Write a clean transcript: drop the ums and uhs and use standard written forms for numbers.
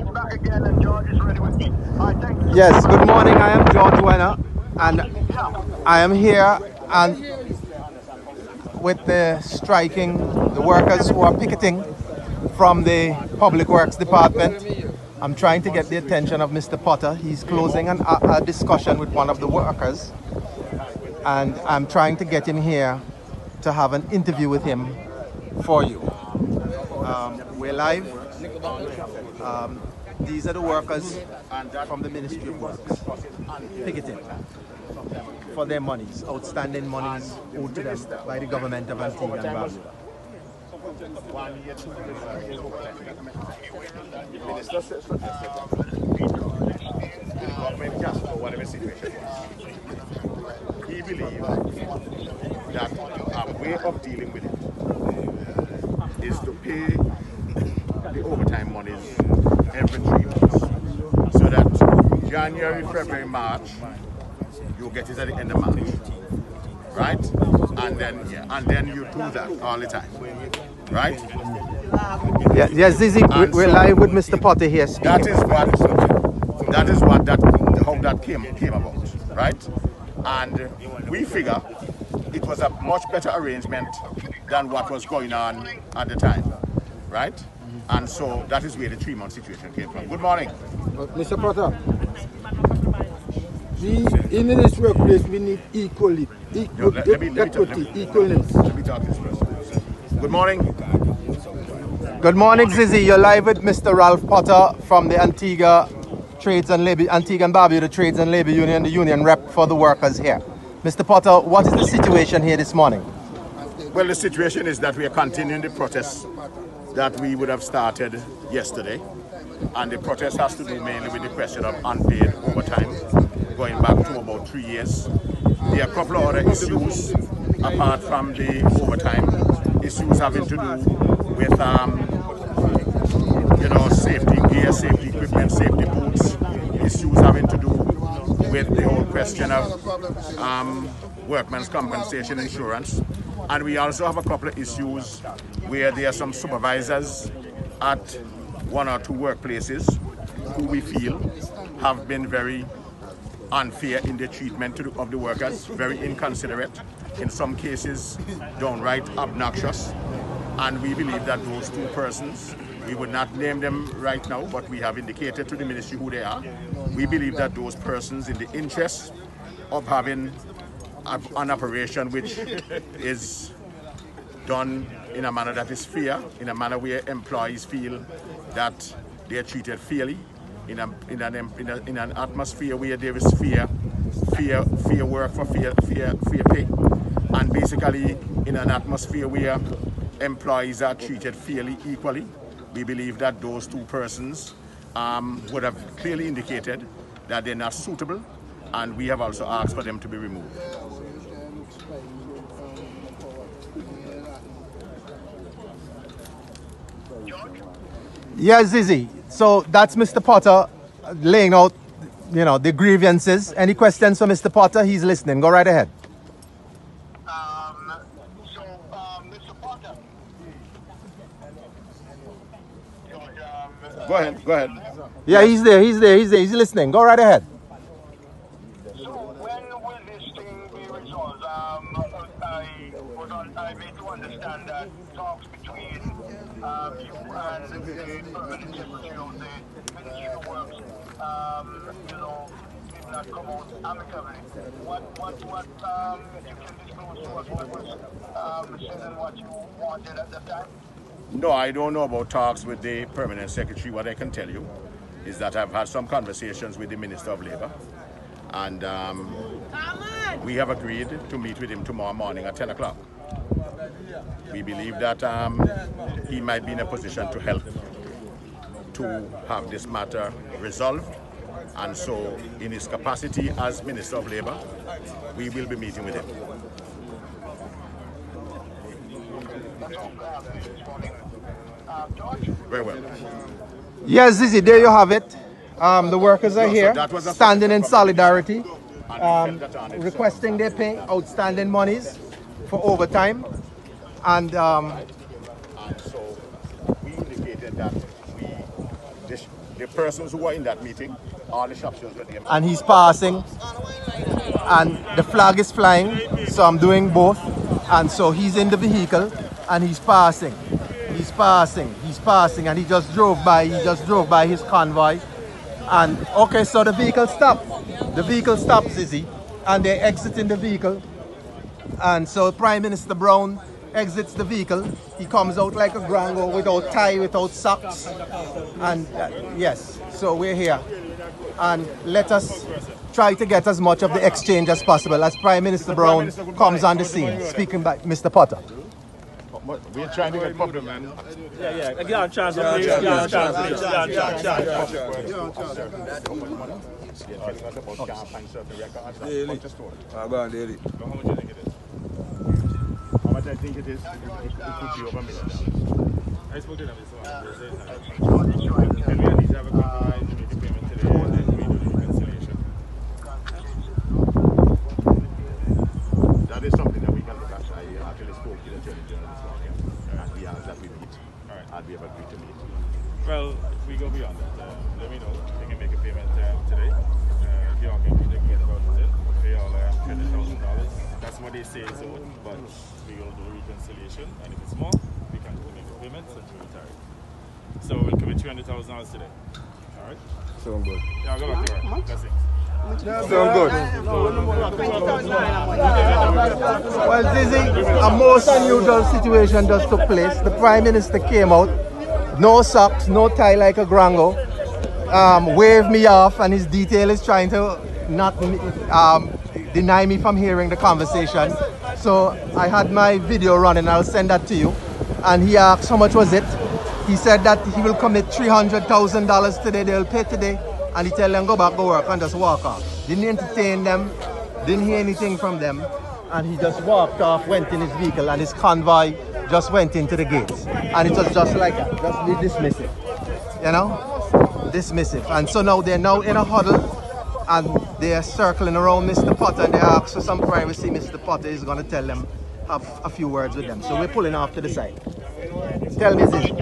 back again, and George is ready with me. Yes, good morning. I am George Wenner, and I am here and with the the workers who are picketing from the Public Works Department. I'm trying to get the attention of Mr. Potter. He's closing a discussion with one of the workers, and I'm trying to get him here to have an interview with him for you. We're live. These are the workers from the Ministry of Works picketing for their monies, outstanding monies owed to them by the government of Antigua and Barbuda. He believes that our way of dealing with it is to pay the overtime monies every 3 months, so that January, February, March, you'll get it at the end of March, right? And then you do that all the time, right? Yes, Zizi, we're live with Mr. Potter here speaking. That is how that came about, right? And we figure it was a much better arrangement than what was going on at the time, right? And so that is where the 3-month situation came from. Good morning. Mr. Potter, in this workplace we need equality. Let me talk this first. Good morning. Good morning, Zizi. You're live with Mr. Ralph Potter from the Antigua and Barbuda Trades and Labor Union, the union rep for the workers here. Mr. Potter, what is the situation here this morning? Well, the situation is that we are continuing the protest that we would have started yesterday, and the protest has to do mainly with the question of unpaid overtime going back to about 3 years. There are a couple of other issues apart from the overtime, issues having to do with safety gear, safety equipment, safety boots, issues having to do with the whole question of workmen's compensation insurance. And we also have a couple of issues where there are some supervisors at 1 or 2 workplaces who we feel have been very unfair in their treatment of the workers, very inconsiderate, in some cases downright obnoxious. And we believe that those 2 persons, we would not name them right now, but we have indicated to the ministry who they are. We believe that those persons, in the interest of having an operation which is done in a manner that is fair, in a manner where employees feel that they are treated fairly, in an atmosphere where there is fair work for fair pay, and basically in an atmosphere where employees are treated fairly, equally. We believe that those 2 persons would have clearly indicated that they're not suitable, and we have also asked for them to be removed. Yes, Zizi. So that's Mr. Potter laying out, the grievances. Any questions for Mr. Potter? He's listening. Go right ahead. Mr. Potter. Go ahead. Yeah, he's there. He's listening. Go right ahead. So when will this thing be resolved? I made to understand that talks between you and the permanent secretary of the Ministry of Works, did not come out amicably. What you can disclose to us what was said and what you wanted at the time? No, I don't know about talks with the permanent secretary. What I can tell you is that I've had some conversations with the Minister of Labour, and we have agreed to meet with him tomorrow morning at 10 o'clock. We believe that he might be in a position to help to have this matter resolved, and so in his capacity as Minister of Labour, we will be meeting with him. Very well. Yes, Zizi, there you have it. The workers are here, standing in solidarity, requesting their pay, outstanding monies for overtime. And so we indicated that the persons who were in that meeting, all the sharpshooters were there. And he's passing, and the flag is flying, so I'm doing both. And so he's in the vehicle and he's passing, and he just drove by his convoy. And okay, so the vehicle stopped, Zizzy, and they're exiting the vehicle. And so Prime Minister Brown exits the vehicle. He comes out like a grango, without tie, without socks. And yes, so we're here. And let us try to get as much of the exchange as possible as Prime Minister Brown comes on the scene. Speaking by Mr. Potter. We're trying to get public, man. Yeah. Give a chance. Give a chance. Daily. How much I think it is? It could be over $1 million. I spoke to them this morning. Can we at least have a compromise and make a payment today and then we do the reconciliation? That is something that we can look at. I actually spoke to the Attorney General this morning, and we asked that we meet, and we have agreed to meet. Well, we go beyond that. Let me know. They can make a payment today. If you all can get about it, pay all $20,000. That's what they say it's owed, but we will do reconciliation, and if it's more, we can make a payment and we retire. So we'll commit $200,000 today. All right? Sound good. Yeah, I'll go back to work. That's it. Sound good. Well, Zizzy, a most unusual situation just took place. The Prime Minister came out, no socks, no tie like a grango, waved me off, and his detail is trying to not deny me from hearing the conversation. So I had my video running, I'll send that to you. And he asked how much was it. He said that he will commit $300,000 today, they'll pay today. And he tell them go back to work and just walk off. Didn't entertain them, didn't hear anything from them. And he just walked off, went in his vehicle, and his convoy just went into the gates. And it was just like that, just be dismissive. You know? Dismissive. And so now they're now in a huddle, and they're circling around Mr. Potter, and they ask for some privacy. Mr. Potter is going to tell them, have a few words with them. So we're pulling off to the side. Tell me, Zizi.